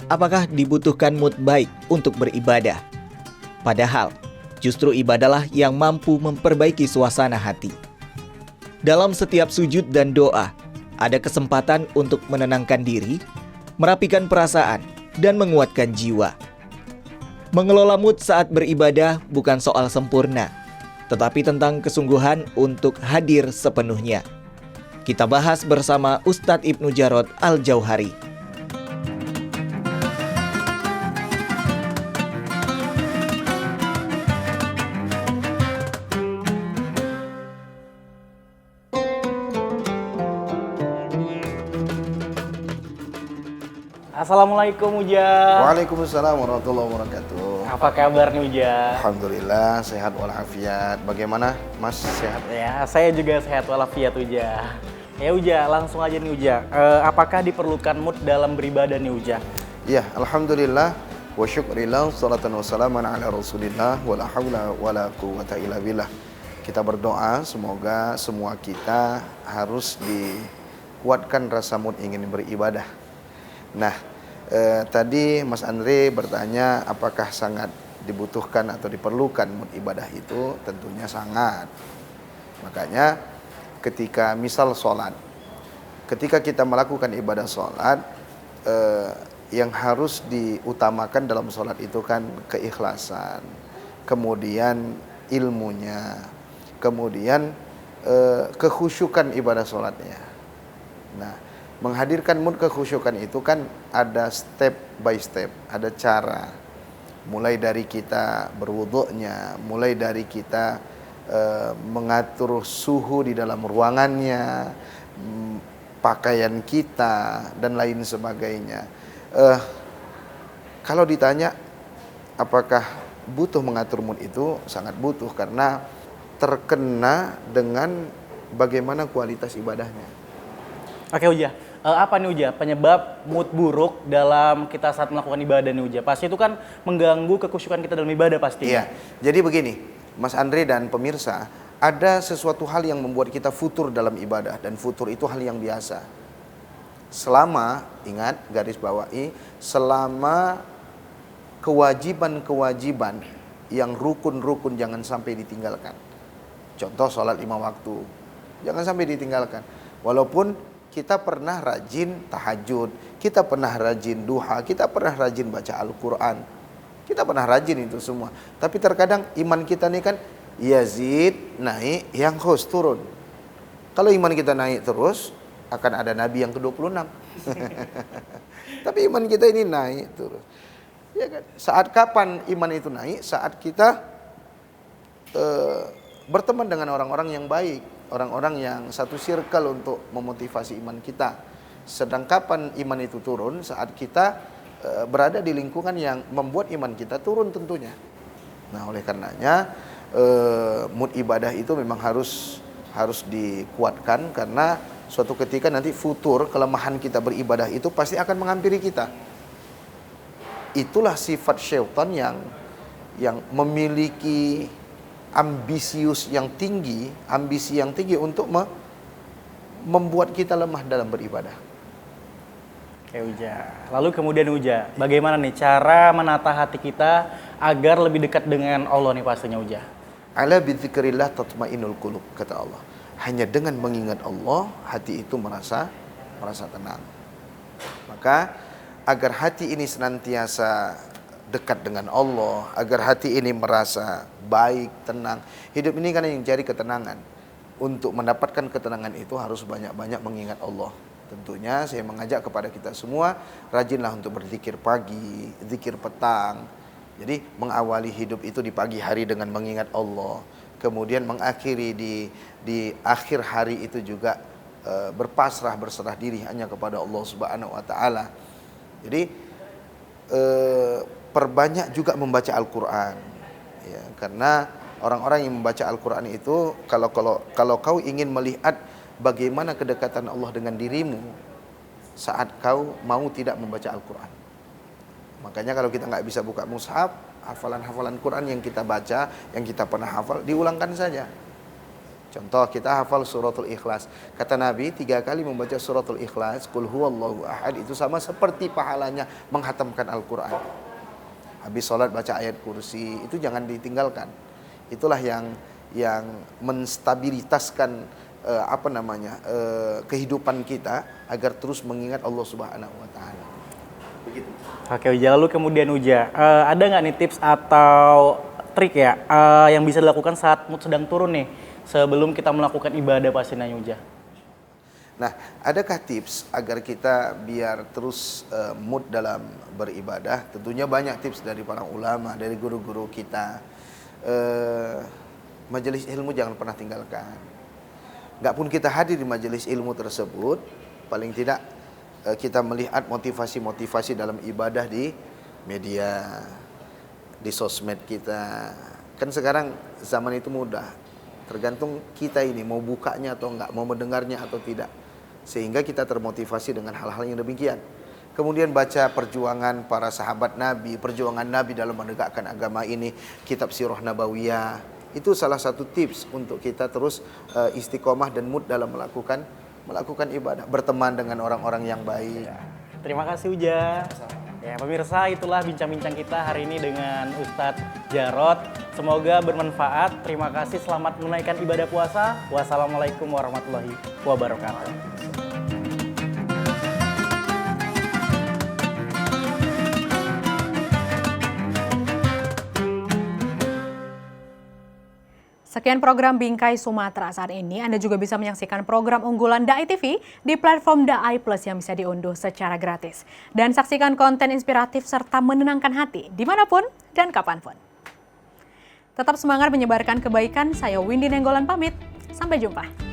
apakah dibutuhkan mood baik untuk beribadah? Padahal, justru ibadahlah yang mampu memperbaiki suasana hati. Dalam setiap sujud dan doa, ada kesempatan untuk menenangkan diri, merapikan perasaan, dan menguatkan jiwa. Mengelola mood saat beribadah bukan soal sempurna, tetapi tentang kesungguhan untuk hadir sepenuhnya. Kita bahas bersama Ustadz Ibnu Jarod Al-Jauhari. Assalamualaikum Uja. Waalaikumsalam warahmatullahi wabarakatuh. Apa kabar nih Uja? Alhamdulillah sehat walafiat. Bagaimana Mas, sehat? Ya, saya juga sehat walafiat Uja. Ya Uja, langsung aja nih Uja. Apakah diperlukan mood dalam beribadah nih Uja? Ya, alhamdulillah wa syukrillah salatan wassalaman ala Rasulillah wala haula wala quwwata illa billah. Kita berdoa semoga semua kita harus dikuatkan rasa mood ingin beribadah. Nah, tadi Mas Andre bertanya apakah sangat dibutuhkan atau diperlukan mood ibadah itu? Tentunya sangat. Makanya ketika misal sholat, ketika kita melakukan ibadah sholat, yang harus diutamakan dalam sholat itu kan keikhlasan, kemudian ilmunya, kemudian kekhusyukan ibadah sholatnya. Nah, menghadirkan mood kekhusyukan itu kan ada step by step, ada cara. Mulai dari kita berwuduknya, mulai dari kita mengatur suhu di dalam ruangannya, pakaian kita, dan lain sebagainya. Kalau ditanya apakah butuh mengatur mood itu, sangat butuh karena terkena dengan bagaimana kualitas ibadahnya. Oke Uja, apa nih Uja penyebab mood buruk dalam kita saat melakukan ibadah nih Uja? Pasti itu kan mengganggu kekhusyukan kita dalam ibadah pasti. Iya, jadi begini, Mas Andre dan pemirsa, ada sesuatu hal yang membuat kita futur dalam ibadah, dan futur itu hal yang biasa. Selama, ingat garis bawahi, selama kewajiban-kewajiban yang rukun-rukun jangan sampai ditinggalkan. Contoh sholat 5 waktu, jangan sampai ditinggalkan. Walaupun kita pernah rajin tahajud, kita pernah rajin duha, kita pernah rajin baca Al-Quran, kita pernah rajin itu semua. Tapi terkadang iman kita nih kan yazid, naik, yang khus, turun. Kalau iman kita naik terus, akan ada Nabi yang ke-26. Tapi iman kita ini naik terus. Ya kan? Saat kapan iman itu naik? Saat kita berteman dengan orang-orang yang baik, orang-orang yang satu circle untuk memotivasi iman kita. Sedang kapan iman itu turun? Saat kita berada di lingkungan yang membuat iman kita turun tentunya. Nah, oleh karenanya mood ibadah itu memang harus dikuatkan, karena suatu ketika nanti futur kelemahan kita beribadah itu pasti akan menghampiri kita. Itulah sifat syaitan yang memiliki ambisi yang tinggi untuk membuat kita lemah dalam beribadah. Oke Uja, lalu kemudian Uja, bagaimana nih cara menata hati kita agar lebih dekat dengan Allah nih pastinya Uja? Ala bidzikrillah tatmainnul qulub, kata Allah. Hanya dengan mengingat Allah, hati itu merasa tenang. Maka agar hati ini senantiasa dekat dengan Allah, agar hati ini merasa baik, tenang. Hidup ini kan yang cari ketenangan. Untuk mendapatkan ketenangan itu harus banyak-banyak mengingat Allah. Tentunya saya mengajak kepada kita semua, rajinlah untuk berzikir pagi, zikir petang. Jadi mengawali hidup itu di pagi hari dengan mengingat Allah. Kemudian mengakhiri di akhir hari itu juga berserah diri hanya kepada Allah Subhanahu wa taala. Jadi perbanyak juga membaca Al-Quran, ya, karena orang-orang yang membaca Al-Quran itu kalau kau ingin melihat bagaimana kedekatan Allah dengan dirimu saat kau mau tidak membaca Al-Quran. Makanya kalau kita nggak bisa buka mushaf, hafalan-hafalan Quran yang kita baca, yang kita pernah hafal, diulangkan saja. Contoh, kita hafal suratul Ikhlas. Kata Nabi, 3 kali membaca suratul Ikhlas, Qul huwallahu ahad, itu sama seperti pahalanya menghatamkan Al-Quran. Habis sholat baca ayat kursi, itu jangan ditinggalkan. Itulah yang menstabilitaskan kehidupan kita agar terus mengingat Allah Subhanahu wa taala. Begitu. Oke Uja, lalu kemudian Uja, ada nggak nih tips atau trik ya yang bisa dilakukan saat mood sedang turun nih sebelum kita melakukan ibadah pastinya Uja? Nah, adakah tips agar kita biar terus mood dalam beribadah? Tentunya banyak tips dari para ulama, dari guru-guru kita. Majelis ilmu jangan pernah tinggalkan. Nggak pun kita hadir di majelis ilmu tersebut, paling tidak kita melihat motivasi-motivasi dalam ibadah di media, di sosmed kita. Kan sekarang zaman itu mudah, tergantung kita ini mau bukanya atau enggak, mau mendengarnya atau tidak, sehingga kita termotivasi dengan hal-hal yang demikian. Kemudian baca perjuangan para sahabat Nabi, perjuangan Nabi dalam menegakkan agama ini, kitab Sirah Nabawiyah. Itu salah satu tips untuk kita terus istiqomah dan mood dalam melakukan ibadah, berteman dengan orang-orang yang baik. Terima kasih Uja. Ya pemirsa, itulah bincang-bincang kita hari ini dengan Ustadz Jarod. Semoga bermanfaat. Terima kasih, selamat menunaikan ibadah puasa. Wassalamualaikum warahmatullahi wabarakatuh. Sekian program Bingkai Sumatera saat ini. Anda juga bisa menyaksikan program unggulan Dai TV di platform Dai Plus yang bisa diunduh secara gratis. Dan saksikan konten inspiratif serta menenangkan hati dimanapun dan kapanpun. Tetap semangat menyebarkan kebaikan. Saya Windy Nenggolan pamit. Sampai jumpa.